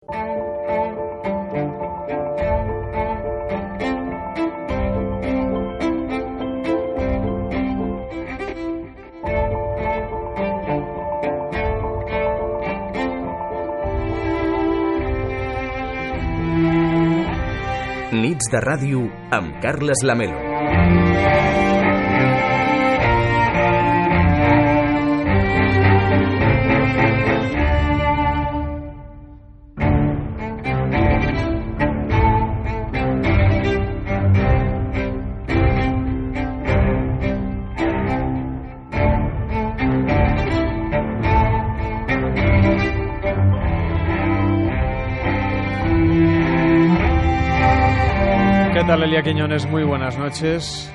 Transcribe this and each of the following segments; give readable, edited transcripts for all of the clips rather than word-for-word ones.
Nits de ràdio amb Carles Lamelo. ¿Qué tal, Elia Quiñones? Muy buenas noches.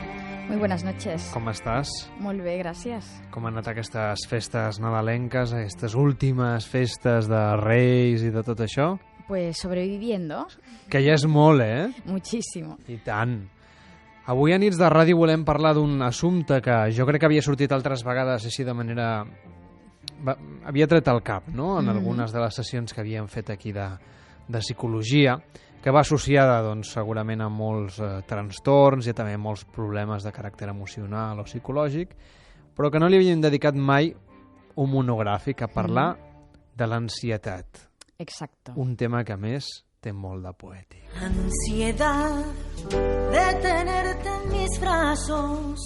Muy buenas noches. Com estàs? Molt bé, gràcies. Com han anat aquestes festes nadalenques, aquestes últimes festes de Reis i de tot això? Pues sobreviviendo. Que ja és molt, eh? Muchísimo. I tant. Avui a Nits de Ràdio volem parlar d'un assumpte que jo crec que havia sortit altres vegades així de manera... Havia tret al cap, no?, en algunes de les sessions que havíem fet aquí de psicologia, que va associada, doncs, segurament a molts trastorns i també molts problemes de caràcter emocional o psicològic, però que no li havíem dedicat mai un monogràfic a parlar de l'ansietat. Exacto. Un tema que, a més, té molt de poètic. Ansiedad de tenerte en mis brazos,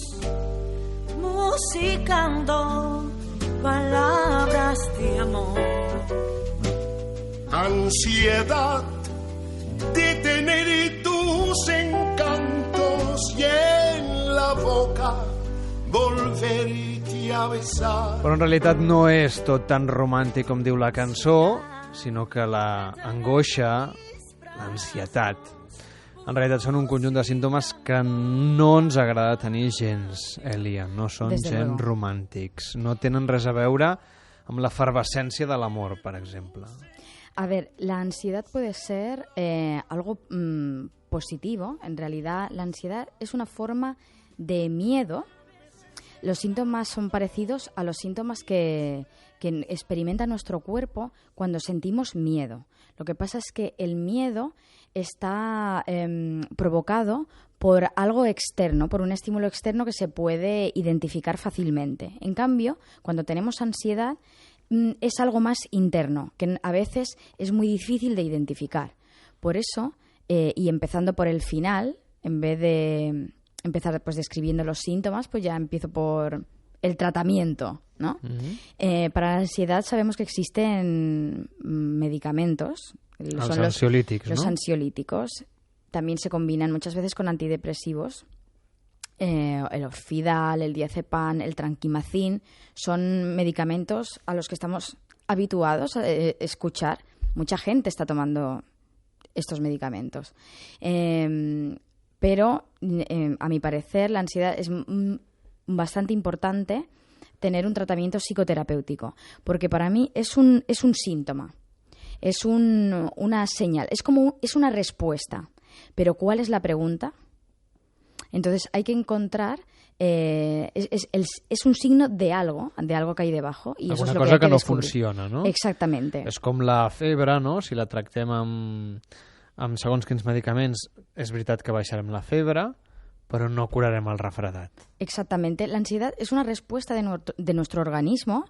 musicando palabras de amor. Ansiedad de tener tus encantos y en la boca volverte a besar. Però en realitat no és tot tan romàntic com diu la cançó, sinó que la angoixa, l'ansietat, en realitat són un conjunt de símptomes que no ens agrada tenir gens, Elia. No són gens romàntics. No tenen res a veure amb l'efervescència de l'amor, per exemple. A ver, la ansiedad puede ser algo positivo. En realidad, la ansiedad es una forma de miedo. Los síntomas son parecidos a los síntomas que experimenta nuestro cuerpo cuando sentimos miedo. Lo que pasa es que el miedo está provocado por algo externo, por un estímulo externo que se puede identificar fácilmente. En cambio, cuando tenemos ansiedad, es algo más interno, que a veces es muy difícil de identificar. Por eso, y empezando por el final, en vez de empezar pues describiendo los síntomas, pues ya empiezo por el tratamiento, ¿no? Para la ansiedad sabemos que existen medicamentos. Los ansiolíticos, ¿no? Los ansiolíticos también se combinan muchas veces con antidepresivos. El Orfidal, el diazepam, el tranquimacin, son medicamentos a los que estamos habituados a escuchar. Mucha gente está tomando estos medicamentos. Pero, a mi parecer, la ansiedad es bastante importante tener un tratamiento psicoterapéutico, porque para mí es un síntoma, es una señal, es una respuesta. Pero ¿cuál es la pregunta? Entonces hay que encontrar, es un signo de algo que hay debajo. I alguna eso es lo cosa que no descubrir. funciona, no? Exactamente. És com la febre, no? Si la tractem amb segons quins medicaments, és veritat que baixarem la febre, però no curarem el refredat. Exactamente. La ansiedad es una respuesta de nuestro organismo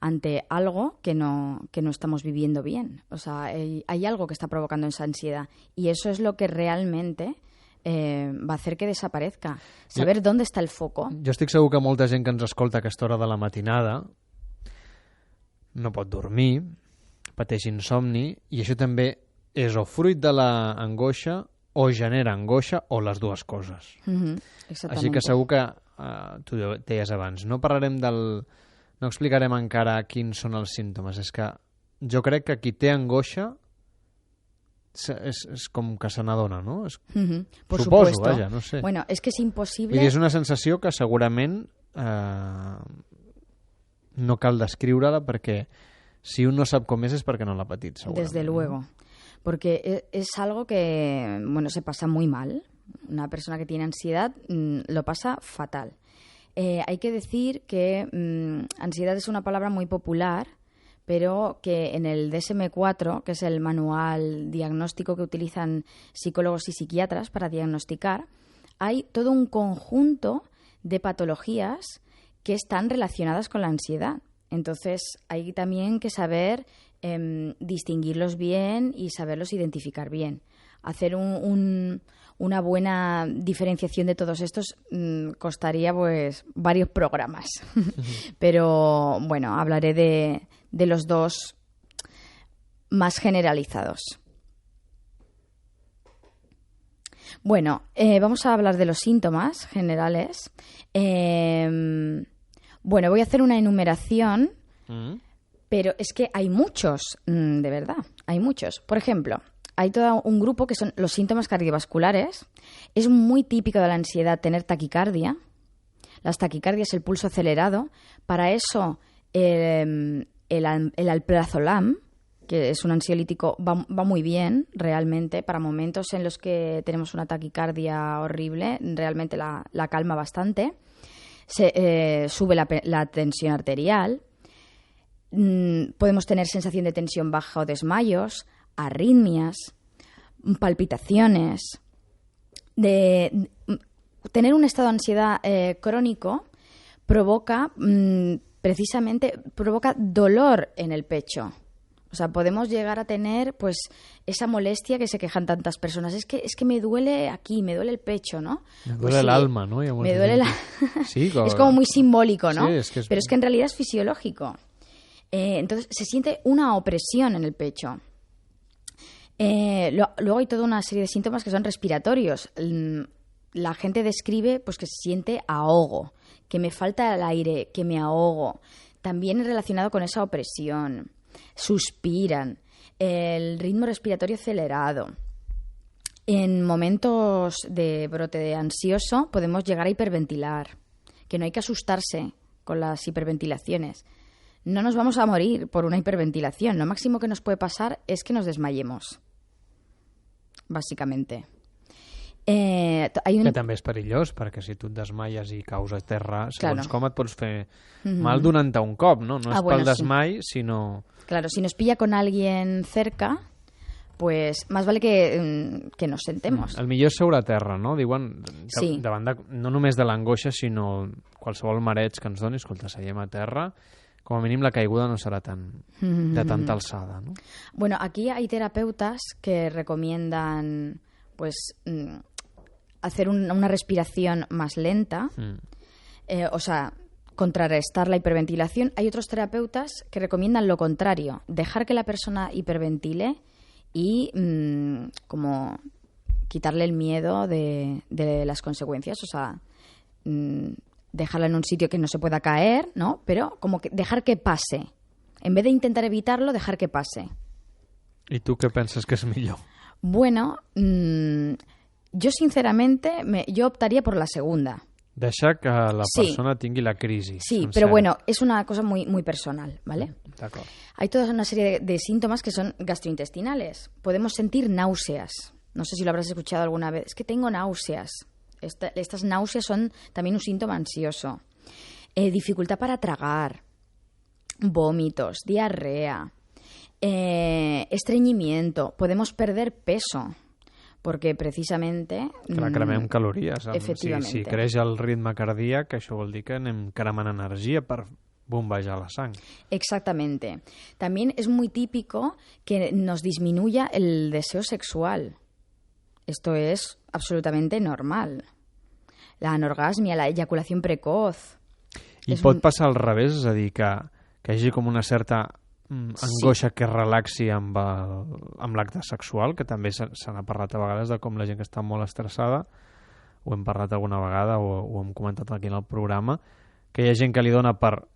ante algo que no estamos viviendo bien. O sea, hay algo que está provocando esa ansiedad. Y eso es lo que realmente va a hacer que desaparezca. Saber dónde está el foco. Jo estic segur que molta gent que ens escolta a aquesta hora de la matinada no pot dormir, pateix insomni, i això també és o fruit de l'angoixa o genera angoixa o les dues coses. Exactament. Així que segur que, tu deies abans, no explicarem encara quins són els símptomes. És que jo crec que qui té angoixa és com que se n'adona, no? Por suposo, supuesto. vaja, no sé. Bueno, es que es imposible... Vull dir, és una sensació que segurament no cal descriure-la, perquè si un no sap com és perquè no l'ha patit, segurament. Desde luego. Porque es algo que, bueno, se pasa muy mal. Una persona que tiene ansiedad lo pasa fatal. Hay que decir que ansiedad es una palabra muy popular, pero que en el DSM-4, que es el manual diagnóstico que utilizan psicólogos y psiquiatras para diagnosticar, hay todo un conjunto de patologías que están relacionadas con la ansiedad. Entonces, hay también que saber distinguirlos bien y saberlos identificar bien. Hacer una buena diferenciación de todos estos costaría pues varios programas. Pero bueno, hablaré de los dos más generalizados. Bueno, vamos a hablar de los síntomas generales. Bueno, voy a hacer una enumeración, pero es que hay muchos, de verdad, hay muchos. Por ejemplo, hay todo un grupo que son los síntomas cardiovasculares. Es muy típico de la ansiedad tener taquicardia. Las taquicardias, el pulso acelerado. Para eso, el alprazolam, que es un ansiolítico, va muy bien, realmente. Para momentos en los que tenemos una taquicardia horrible, realmente la calma bastante. Sube la tensión arterial. Podemos tener sensación de tensión baja o desmayos, arritmias, palpitaciones. Tener un estado de ansiedad crónico provoca dolor en el pecho. O sea, podemos llegar a tener pues esa molestia que se quejan tantas personas. Es que me duele aquí, me duele el pecho, ¿no? Me duele el alma, ¿no? Me duele Sí, es como muy simbólico, ¿no? Sí, pero es que en realidad es fisiológico. Entonces se siente una opresión en el pecho. Luego hay toda una serie de síntomas que son respiratorios. La gente describe pues que se siente ahogo, que me falta el aire, que me ahogo. También es relacionado con esa opresión. Suspiran, el ritmo respiratorio acelerado. En momentos de brote ansioso podemos llegar a hiperventilar, que no hay que asustarse con las hiperventilaciones. No nos vamos a morir por una hiperventilación. Lo máximo que nos puede pasar es que nos desmayemos, bàsicamente. Que també és perillós, perquè si tu et desmaies i caus a terra, segons com et pots fer mal durante un cop, no? No és pel desmai, sinó... Claro, si nos pilla con alguien cerca, pues más vale que nos sentemos. El millor és seure a terra, no? Diuen, davant no només de l'angoixa, sinó qualsevol mareig que ens doni, escolta, seiem a terra, com a mínim la caiguda no serà de tanta alçada, ¿no? Bueno, aquí hay terapeutas que recomiendan pues hacer una respiración más lenta, o sea, contrarrestar la hiperventilación. Hay otros terapeutas que recomiendan lo contrario, dejar que la persona hiperventile y como quitarle el miedo de las consecuencias, o sea, dejarla en un sitio que no se pueda caer, ¿no? Pero como que dejar que pase. En vez de intentar evitarlo, dejar que pase. ¿Y tú qué piensas que es millor? Bueno, yo sinceramente yo optaría por la segunda. Deixar que la persona tingui la crisi. Sí, sencera. pero bueno, es una cosa muy, muy personal, ¿vale? D'acord. Hay toda una serie de síntomas que son gastrointestinales. Podemos sentir náuseas. No sé si lo habrás escuchado alguna vez. Es que tengo náuseas. Estas náuseas son también un síntoma ansioso. Dificultad para tragar, vómitos, diarrea, estreñimiento. Podemos perder peso, porque precisamente... Clar, cremem calories. Efectivamente. Si creix el ritme cardíac, això vol dir que anem cremant energia per bombejar la sang. Exactamente. También es muy típico que nos disminuya el deseo sexual. Esto es absolutamente normal. La anorgasmia, la eyaculación precoz. I pot passar al revés, és a dir, que hi hagi com una certa angoixa que relaxi amb l'acte sexual, que també se n'ha parlat a vegades de com la gent que està molt estressada, ho hem parlat alguna vegada o ho hem comentat aquí en el programa, que hi ha gent que li dona per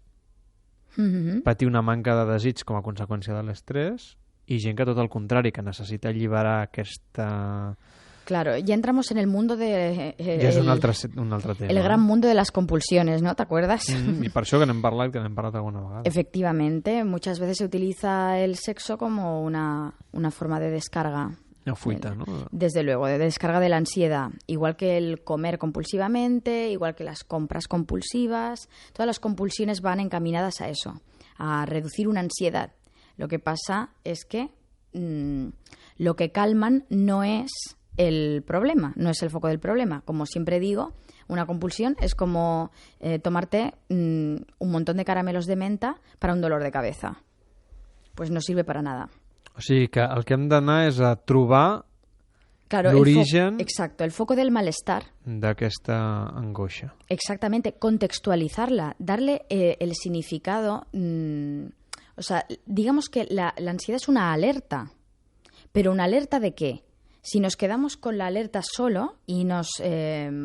patir una manca de desig com a conseqüència de l'estrès i gent que tot el contrari, que necessita alliberar aquesta... Claro, ya entramos en el mundo de... ja és un altre tema. El gran mundo de las compulsiones, ¿no? ¿Te acuerdas? I per això que n'hem parlat alguna vegada. Efectivamente, muchas veces se utiliza el sexo como una forma de descarga. Una fuita, ¿no? Desde luego, de descarga de la ansiedad. Igual que el comer compulsivamente, igual que las compras compulsivas. Todas las compulsiones van encaminadas a eso, a reducir una ansiedad. Lo que pasa es que lo que calman no es el problema, no es el foco del problema. Como siempre digo, una compulsión es como tomarte un montón de caramelos de menta para un dolor de cabeza. Pues no sirve para nada. O sigui que el que hem d'anar és a trobar Claro, l'origen exacto, el foco del malestar. d'aquesta angoixa. Exactamente, contextualizarla, darle el significado. O sea, digamos que la ansiedad es una alerta, pero ¿una alerta de qué? Si nos quedamos con la alerta solo y nos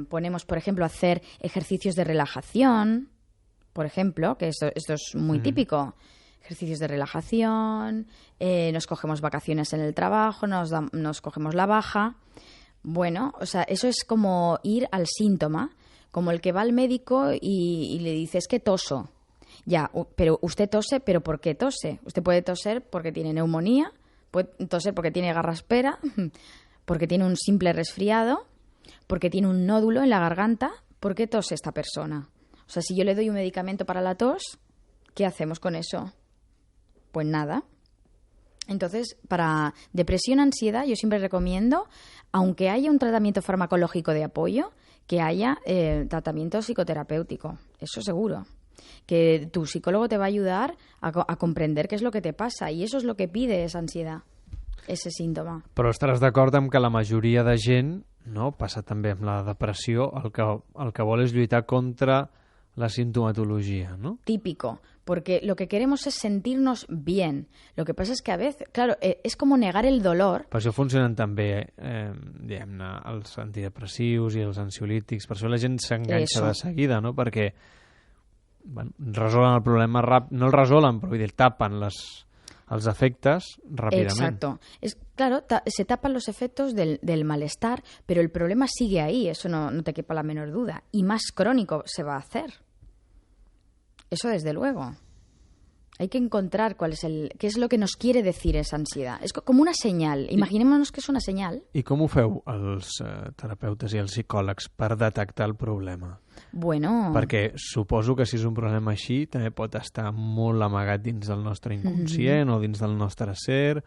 ponemos, por ejemplo, a hacer ejercicios de relajación, por ejemplo, que esto es muy típico, ejercicios de relajación, nos cogemos vacaciones en el trabajo, nos cogemos la baja. Bueno, o sea, eso es como ir al síntoma, como el que va al médico y le dice, es que toso. Ya, pero usted tose, ¿pero por qué tose? Usted puede toser porque tiene neumonía, puede toser porque tiene garraspera, porque tiene un simple resfriado, porque tiene un nódulo en la garganta. ¿Por qué tose esta persona? O sea, si yo le doy un medicamento para la tos, ¿qué hacemos con eso? Pues nada. Entonces, para depresión, ansiedad, yo siempre recomiendo, aunque haya un tratamiento farmacológico de apoyo, que haya tratamiento psicoterapéutico. Eso seguro. Que tu psicólogo te va a ayudar a comprender qué es lo que te pasa. Y eso es lo que pide esa ansiedad, ese síntoma. Però estaràs d'acord amb que la majoria de gent, no, passa també amb la depressió, el que vol és lluitar contra la sintomatología, ¿no? Típico, porque lo que queremos es sentirnos bien. Lo que pasa es que a veces, claro, es como negar el dolor. Per això funcionen també, diguem-ne, els antidepressius i els ansiolítics. Per això la gent s'enganxa de seguida, no? Perquè bueno, resolen el problema no el resolen, però vull dir, tapen els efectes ràpidament. Exacto. Claro, se tapan los efectos del malestar, pero el problema sigue ahí, eso no te quepa la menor duda. Y más crónico se va a hacer. Eso desde luego. Hay que encontrar qué es lo que nos quiere decir esa ansiedad. Es como una señal. Imaginémonos que es una señal. I com ho feu els terapeutes i els psicòlegs per detectar el problema? Bueno... Perquè suposo que si és un problema així també pot estar molt amagat dins del nostre inconscient o dins del nostre ser,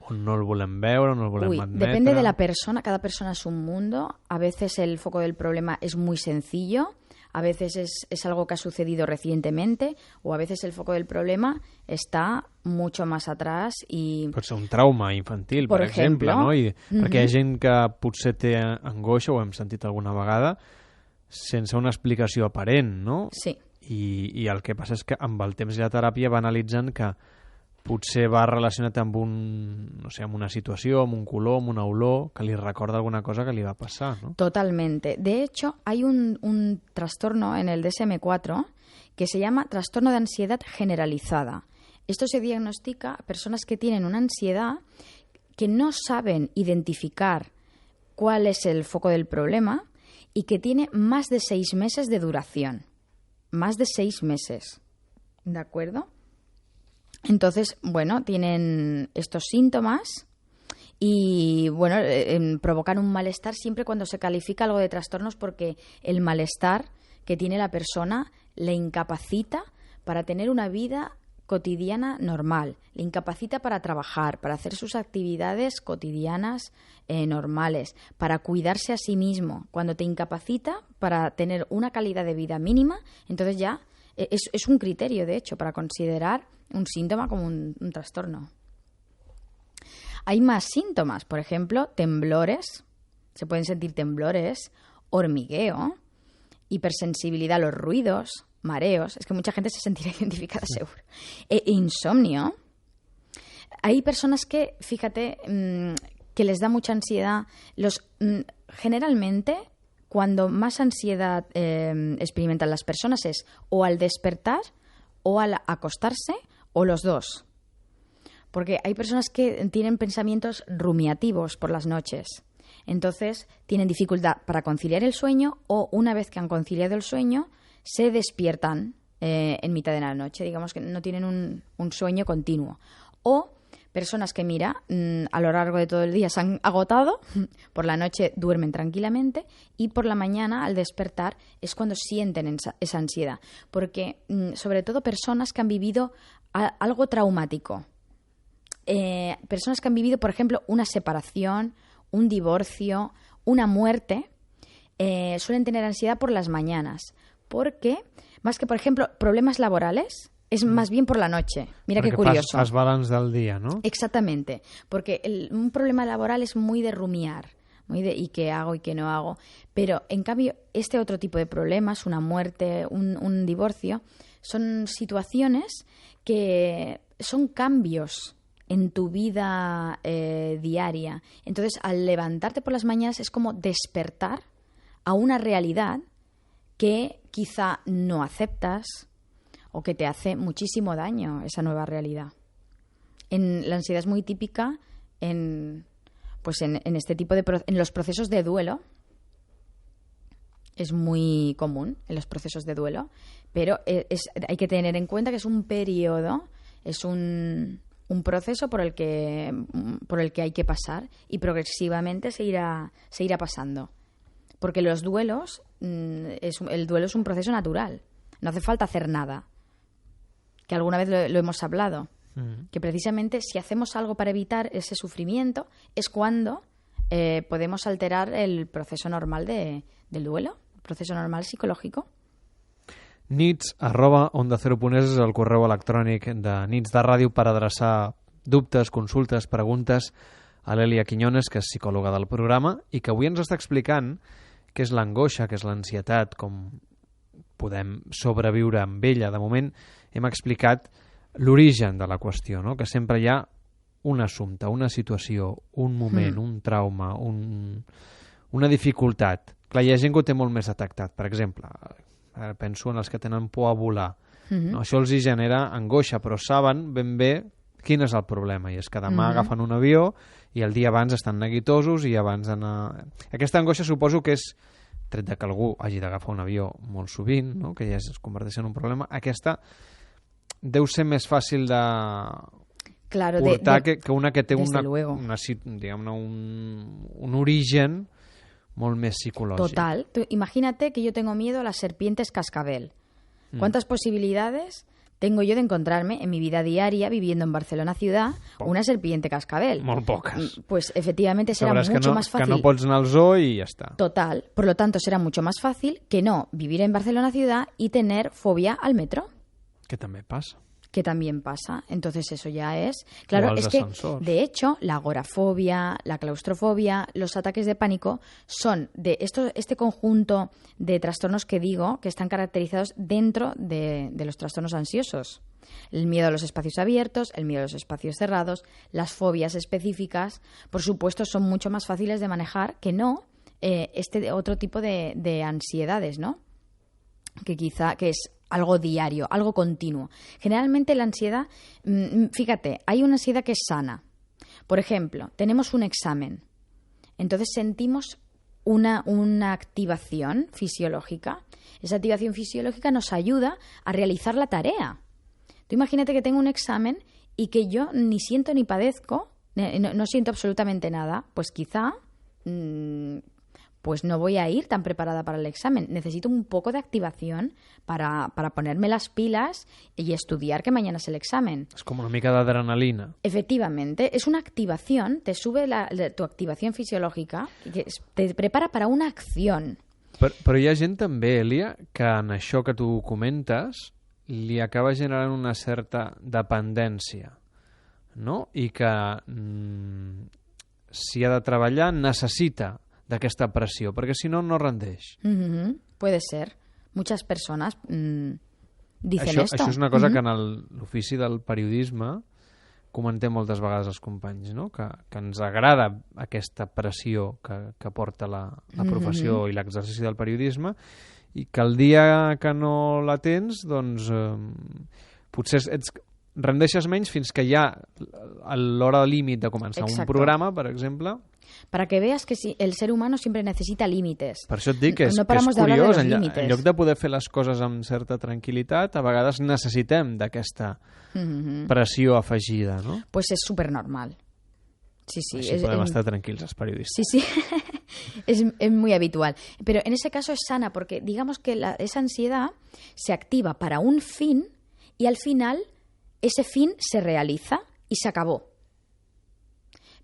on no el volem veure, no el volem admetre. Depende de la persona, cada persona es un mundo. A veces el foco del problema es muy sencillo, a veces es algo que ha sucedido recientemente, o a veces el foco del problema está mucho más atrás i... Pot ser un trauma infantil, per exemple, no? Perquè hi ha gent que potser té angoixa, ho hem sentit alguna vegada, sense una explicació aparent, no? Sí. I el que passa és que amb el temps i la teràpia va analitzant que potser va relacionat amb amb una situació, amb un color, amb una olor, que li recorda alguna cosa que li va passar, ¿no? Totalmente. De hecho, hay un trastorno en el DSM-4 que se llama trastorno de ansiedad generalizada. Esto se diagnostica a personas que tienen una ansiedad que no saben identificar cuál es el foco del problema y que tiene más de 6 meses de duración. Más de 6 meses. ¿De acuerdo? Entonces, bueno, tienen estos síntomas y, bueno, provocan un malestar siempre cuando se califica algo de trastornos, porque el malestar que tiene la persona le incapacita para tener una vida cotidiana normal, le incapacita para trabajar, para hacer sus actividades cotidianas normales, para cuidarse a sí mismo. Cuando te incapacita para tener una calidad de vida mínima, entonces ya es un criterio, de hecho, para considerar un síntoma como un trastorno. Hay más síntomas, por ejemplo, temblores, se pueden sentir temblores, hormigueo, hipersensibilidad a los ruidos, mareos, es que mucha gente se sentirá identificada seguro, insomnio. Hay personas que, fíjate, que les da mucha ansiedad. Generalmente, cuando más ansiedad experimentan las personas es o al despertar o al acostarse o los dos. Porque hay personas que tienen pensamientos rumiativos por las noches. Entonces, tienen dificultad para conciliar el sueño, o una vez que han conciliado el sueño, se despiertan en mitad de la noche. Digamos que no tienen un sueño continuo. O personas que, a lo largo de todo el día se han agotado, por la noche duermen tranquilamente y por la mañana, al despertar, es cuando sienten esa ansiedad. Porque, sobre todo, personas que han vivido algo traumático. personas que han vivido, por ejemplo, una separación, un divorcio, una muerte, suelen tener ansiedad por las mañanas. Porque, más que, por ejemplo, problemas laborales, es más bien por la noche. Mira qué curioso. Fas balanç del día, ¿no? Exactamente. Porque un problema laboral es muy de rumiar. ¿Y qué hago y qué no hago? Pero, en cambio, este otro tipo de problemas, una muerte, un divorcio, son situaciones que son cambios en tu vida diaria. Entonces, al levantarte por las mañanas es como despertar a una realidad que quizá no aceptas o que te hace muchísimo daño esa nueva realidad. La ansiedad es muy típica en este tipo en los procesos de duelo. Es muy común en los procesos de duelo, pero hay que tener en cuenta que es un periodo, es un proceso por el que hay que pasar y progresivamente se irá pasando. Porque los duelos, el duelo es un proceso natural, no hace falta hacer nada. Que alguna vez lo hemos hablado. Que precisamente si hacemos algo para evitar ese sufrimiento es cuando podemos alterar el proceso normal del duelo, el proceso normal psicològico. nits@ondacero.es és el correu electrònic de Nits de Ràdio per adreçar dubtes, consultes, preguntes a l'Èlia Quiñones, que és psicòloga del programa i que avui ens està explicant què és l'angoixa, què és l'ansietat, com podem sobreviure amb ella. De moment hem explicat l'origen de la qüestió, no? Que sempre hi ha un assumpte, una situació, un moment, un trauma, una dificultat. Clar, hi ha gent que ho té molt més detectat. Per exemple, penso en els que tenen por a volar. No? Això els hi genera angoixa, però saben ben bé quin és el problema, i és que demà agafen un avió i el dia abans estan neguitosos i abans d'anar... Aquesta angoixa suposo que és, tret de que algú hagi d'agafar un avió molt sovint, no? Que ja es converteix en un problema, aquesta deu ser més fàcil de portar que una que té un origen molt més psicològic. Total. Imagínate que yo tengo miedo a las serpientes cascabel. ¿Cuántas posibilidades tengo yo de encontrarme en mi vida diaria, viviendo en Barcelona ciudad, una serpiente cascabel? Molt poques. Pues efectivamente será mucho más fácil. Que no pots anar al zoo i ja està. Total. Por lo tanto, será mucho más fácil que no vivir en Barcelona ciudad y tener fobia al metro. Que també passa. Que también pasa. Entonces eso ya es... Claro, es que, de hecho, la agorafobia, la claustrofobia, los ataques de pánico son de este conjunto de trastornos que digo, que están caracterizados dentro de los trastornos ansiosos. El miedo a los espacios abiertos, el miedo a los espacios cerrados, las fobias específicas, por supuesto, son mucho más fáciles de manejar que no este otro tipo de ansiedades, ¿no? Que es algo diario, algo continuo. Generalmente la ansiedad, fíjate, hay una ansiedad que es sana. Por ejemplo, tenemos un examen. Entonces sentimos una activación fisiológica. Esa activación fisiológica nos ayuda a realizar la tarea. Tú imagínate que tengo un examen y que yo ni siento ni padezco, no siento absolutamente nada, pues quizá... pues no voy a ir tan preparada para el examen. Necesito un poco de activación para ponerme las pilas y estudiar que mañana es el examen. Es como una mica d'adrenalina. Efectivamente, es una activación, te sube tu activación fisiológica, que te prepara para una acción. Però hi ha gent també, Èlia, que en això que tu comentes li acaba generant una certa dependència, no? I que si ha de treballar necessita d'aquesta pressió, perquè si no, no rendeix. Puede ser. Muchas personas dicen esto. Això és una cosa que en l'ofici del periodisme comentem moltes vegades els companys, no? Que ens agrada aquesta pressió que porta la professió i l'exercici del periodisme i que el dia que no la tens, doncs potser rendeixes menys fins que ja a l'hora límit de començar un programa, per exemple. Para que veas que el ser humano siempre necesita límites. Per això et dic que és curiós, en lloc de poder fer les coses amb certa tranquil·litat, a vegades necessitem d'aquesta pressió afegida, ¿no? Pues es súper normal. Sí, Així podem estar tranquils els periodistes. Sí. Es muy habitual. Pero en ese caso es sana porque digamos que esa ansiedad se activa para un fin y al final ese fin se realiza y se acabó.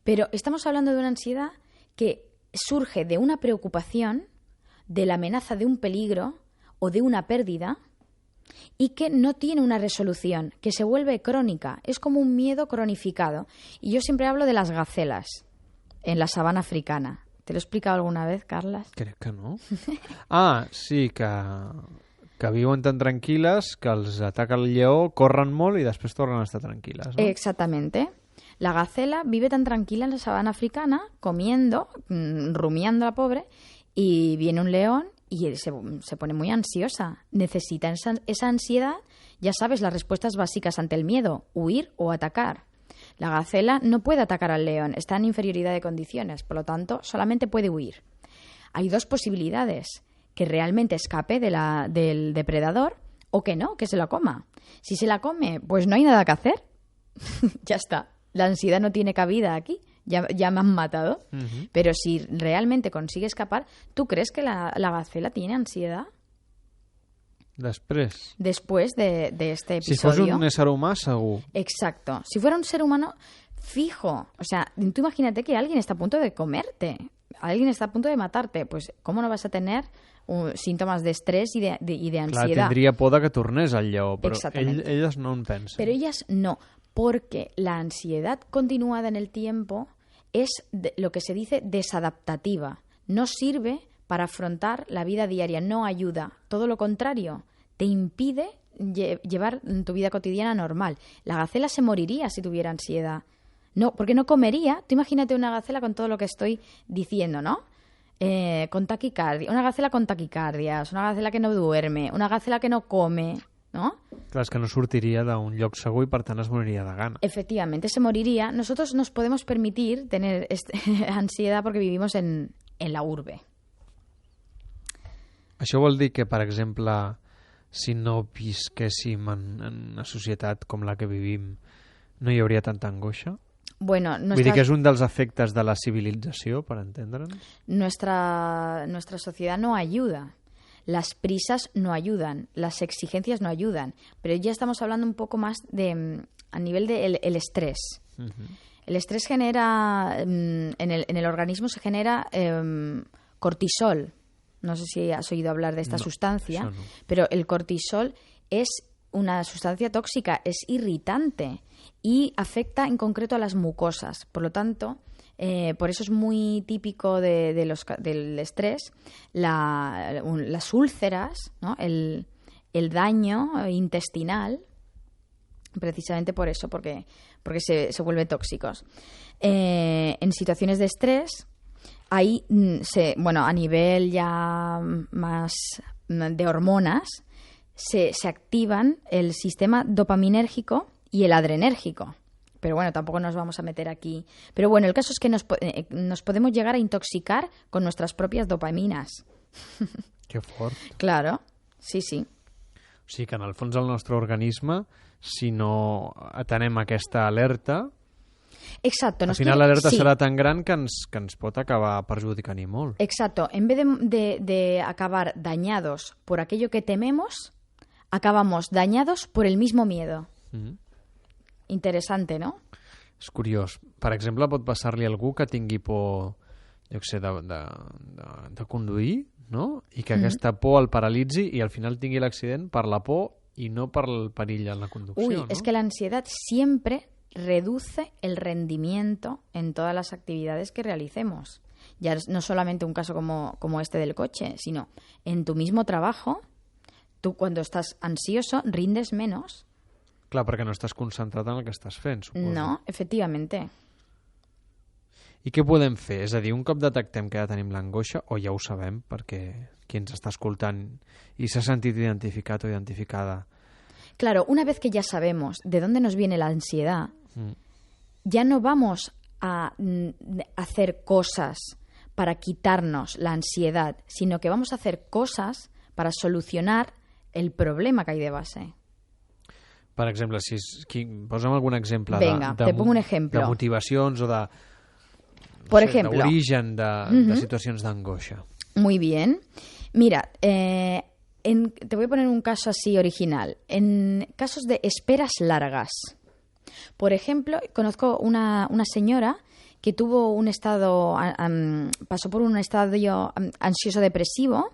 Pero estamos hablando de una ansiedad que surge de una preocupación, de la amenaza de un peligro o de una pérdida y que no tiene una resolución, que se vuelve crónica. Es como un miedo cronificado. Y yo siempre hablo de las gacelas en la sabana africana. ¿Te lo he explicado alguna vez, Carles? Crec que no. Sí, que viuen tan tranquil·les que els ataca el lleó, corren molt i després tornen a estar tranquil·les, ¿no? Exactamente. La gacela vive tan tranquila en la sabana africana, comiendo, rumiando la pobre, y viene un león y se pone muy ansiosa. Necesita esa ansiedad, ya sabes, las respuestas básicas ante el miedo, huir o atacar. La gacela no puede atacar al león, está en inferioridad de condiciones, por lo tanto, solamente puede huir. Hay dos posibilidades, que realmente escape del depredador o que no, que se la coma. Si se la come, pues no hay nada que hacer. Ya está. La ansiedad no tiene cabida aquí. Ya me han matado. Uh-huh. Pero si realmente consigue escapar, ¿tú crees que la gacela tiene ansiedad? Después de este episodio. Si fos un ésser humà, segur. Exacto. Si fuera un ser humano, fijo. O sea, tú imagínate que alguien está a punto de comerte. Alguien está a punto de matarte. Pues, ¿cómo no vas a tener síntomas de estrés y de ansiedad? Clar, tindria por de que tornés al lleó, però elles no en pensen. Pero ellas no, porque la ansiedad continuada en el tiempo es lo que se dice desadaptativa. No sirve para afrontar la vida diaria, no ayuda. Todo lo contrario, te impide llevar tu vida cotidiana normal. La gacela se moriría si tuviera ansiedad. No, porque no comería. Tú imagínate una gacela con todo lo que estoy diciendo, ¿no? Con taquicardia, una gacela con taquicardias, una gacela que no duerme, una gacela que no come, ¿no? Clar, és que no sortiria d'un lloc segur i per tant es moriria de gana. Efectivamente, se moriría. Nosotros nos podemos permitir tener ansiedad porque vivimos en la urbe. Això vol dir que, per exemple, si no visquéssim en una societat com la que vivim, no hi hauria tanta angoixa? Bueno, Vull dir que és un dels efectes de la civilització, per entendre'ns? Nuestra sociedad no ayuda. Las prisas no ayudan, las exigencias no ayudan. Pero ya estamos hablando un poco más a nivel del estrés. Uh-huh. El estrés genera, en el organismo se genera cortisol. No sé si has oído hablar de esta sustancia, no. Pero el cortisol es una sustancia tóxica, es irritante y afecta en concreto a las mucosas. Por lo tanto, por eso es muy típico del estrés las úlceras, ¿no? El daño intestinal, precisamente por eso, porque se vuelve tóxicos. En situaciones de estrés, ahí, a nivel ya más de hormonas, se activan el sistema dopaminérgico y el adrenérgico. Pero bueno, tampoco nos vamos a meter aquí. Pero bueno, el caso es que nos podemos llegar a intoxicar con nuestras propias dopaminas. Que fort. Claro, sí. O sigui que en el fons el nostre organisme, si no atenem aquesta alerta, exacto, al final l'alerta serà tan gran que ens pot acabar perjudicant i molt. Exacto. En vez de acabar dañados por aquello que tememos, acabamos dañados por el mismo miedo. Mm-hmm. Interessante, no? És curiós. Per exemple, pot passar-li a algú que tingui por, jo què sé, de conduir, no? I que aquesta por el paralitzi i al final tingui l'accident per la por i no per el perill en la conducció. Uy, ¿no? Es que la ansiedad siempre reduce el rendimiento en todas las actividades que realicemos. Ya no solamente un caso como este del coche, sino en tu mismo trabajo, tú cuando estás ansioso rindes menos. Clar, perquè no estàs concentrat en el que estàs fent, suposo. No, efectivamente. I què podem fer? És a dir, un cop detectem que ja tenim l'angoixa, o ja ho sabem, perquè qui ens està escoltant i s'ha sentit identificat o identificada. Claro, una vez que ya sabemos de dónde nos viene la ansiedad, ya no vamos a hacer cosas para quitarnos la ansiedad, sino que vamos a hacer cosas para solucionar el problema que hay de base. Per exemple, posa'm algun exemple. Venga, te pongo un ejemplo. De motivacions o de... Por ejemplo. D'origen de situacions d'angoixa. Muy bien. Mira, te voy a poner un caso así original. En casos de esperas largas. Por ejemplo, conozco una señora que tuvo un estado, pasó por un estadio ansioso-depresivo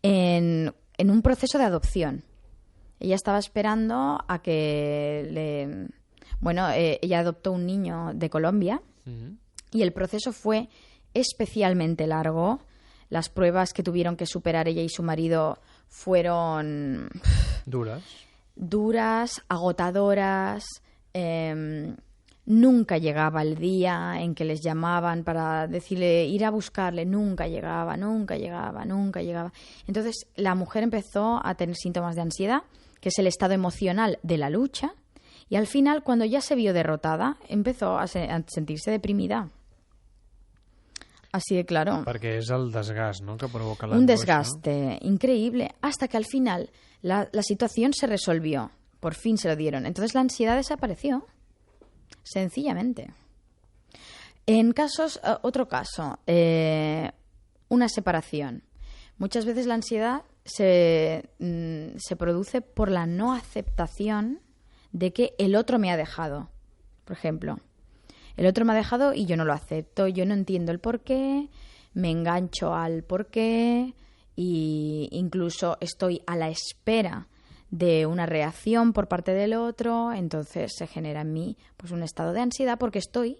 en un proceso de adopción. Ella estaba esperando a que ella adoptó un niño de Colombia y el proceso fue especialmente largo. Las pruebas que tuvieron que superar ella y su marido fueron duras, agotadoras. Nunca llegaba el día en que les llamaban para decirle ir a buscarle. Nunca llegaba. Entonces la mujer empezó a tener síntomas de ansiedad, que es el estado emocional de la lucha, y al final, cuando ya se vio derrotada, empezó a sentirse deprimida. Así de claro. Perquè és el desgast, ¿no?, que provoca l'angoixa. Un desgaste increíble, hasta que al final la situación se resolvió. Por fin se lo dieron. Entonces la ansiedad desapareció. Sencillamente. En casos, otro caso, una separación. Muchas veces la ansiedad se produce por la no aceptación de que el otro me ha dejado. Por ejemplo, el otro me ha dejado y yo no lo acepto, yo no entiendo el porqué, me engancho al porqué e incluso estoy a la espera de una reacción por parte del otro. Entonces se genera en mí pues un estado de ansiedad porque estoy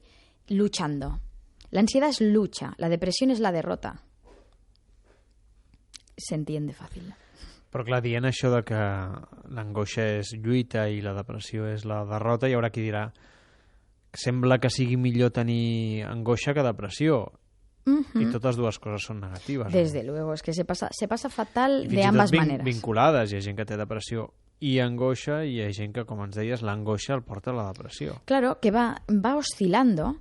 luchando. La ansiedad es lucha, la depresión és la derrota. S'entiende fàcil. Però clar, dient això de que l'angoixa és lluita i la depressió és la derrota, hi haurà qui dirà que sembla que sigui millor tenir angoixa que depressió. Y todas dues coses són negatives. Desde luego, es que se pasa fatal de ambas maneras. Vinculades, hi ha gent que té depressió i angoixa, i hi ha gent que, com ens deies, l'angoixa el porta a la depressió. Claro, que va oscilando.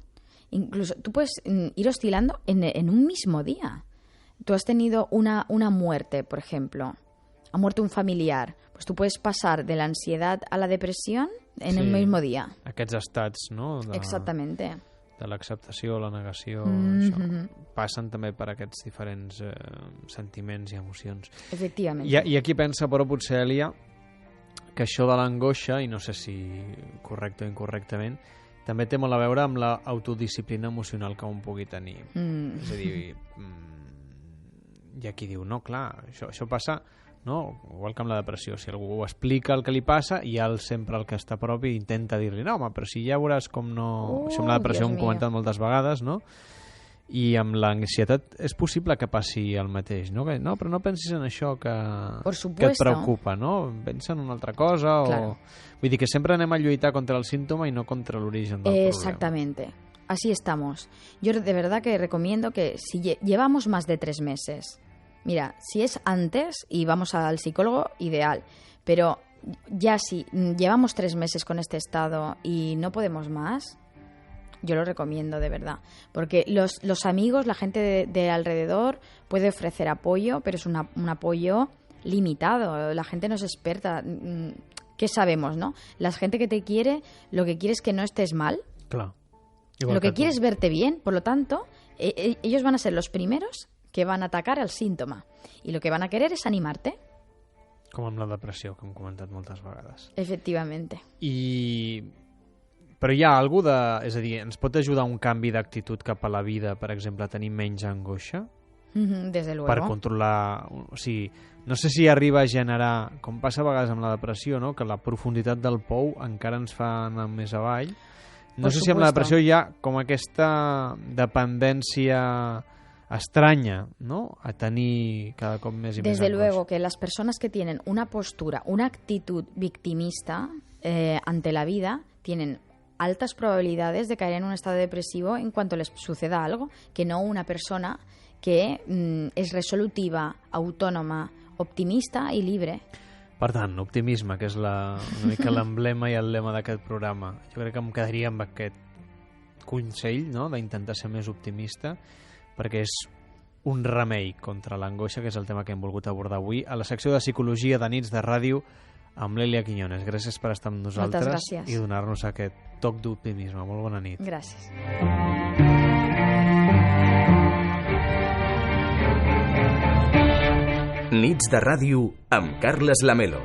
Incluso tú puedes ir oscilando en un mismo día. Tú has tenido una muerte, por ejemplo. Ha muerto un familiar. Pues tú puedes pasar de la ansiedad a la depresión en el mismo día. Aquests estats, no? Exactamente. De l'acceptació, la negació, això, passen també per aquests diferents sentiments i emocions. Efectivament. I aquí pensa, però, potser, Elia, que això de l'angoixa, i no sé si correcte o incorrectament, també té molt a veure amb l'autodisciplina emocional que un pugui tenir. És a dir, hi ha qui diu, no, clar, això passa, no? Igual que amb la depressió, si algú explica el que li passa, hi ha sempre el que està a prop i intenta dir-li, no, home, però si ja veuràs com no... Això amb la depressió ho hem comentat moltes vegades, no? I amb l'ansietat és possible que passi el mateix, no? No, però no pensis en això que et preocupa, no? Pensa en una altra cosa o... Claro. Vull dir que sempre anem a lluitar contra el símptoma i no contra l'origen del problema. Exactamente. Así estamos. Yo de verdad que recomiendo que si llevamos más de 3 meses... Mira, si es antes y vamos al psicólogo, ideal. Pero ya si llevamos 3 meses con este estado y no podemos más, yo lo recomiendo de verdad. Porque los amigos, la gente de alrededor puede ofrecer apoyo, pero es un apoyo limitado. La gente no es experta. ¿Qué sabemos, no? La gente que te quiere, lo que quiere es que no estés mal. Claro. Lo que quiere es verte bien. Por lo tanto, ellos van a ser los primeros que van a atacar el símptoma. I el que van a querer és animar-te. Com amb la depressió, que hem comentat moltes vegades. Efectivament. Però hi ha alguna de... És a dir, ens pot ajudar un canvi d'actitud cap a la vida, per exemple, a tenir menys angoixa? Desde luego. Per controlar... O sigui, no sé si arriba a generar, com passa a vegades amb la depressió, no? Que la profunditat del pou encara ens fa anar més avall. No sé si amb la depressió hi ha com aquesta dependència extraña, ¿no?, a tenir cada cop més i més Desde angoixa. luego que las personas que tienen una postura, una actitud victimista ante la vida, tienen altas probabilidades de caer en un estado depresivo en cuanto les suceda algo, que no una persona que és resolutiva, autònoma, optimista i libre. Per tant, optimisme, que és una mica l'emblema i el lema d'aquest programa. Jo crec que em quedaria amb aquest consell, no?, d'intentar ser més optimista, perquè és un remei contra l'angoixa, que és el tema que hem volgut abordar avui a la secció de Psicologia de Nits de Ràdio amb l'Elia Quiñones. Gràcies per estar amb nosaltres i donar-nos aquest toc d'optimisme. Molt bona nit. Gràcies. Nits de Ràdio amb Carles Lamelo.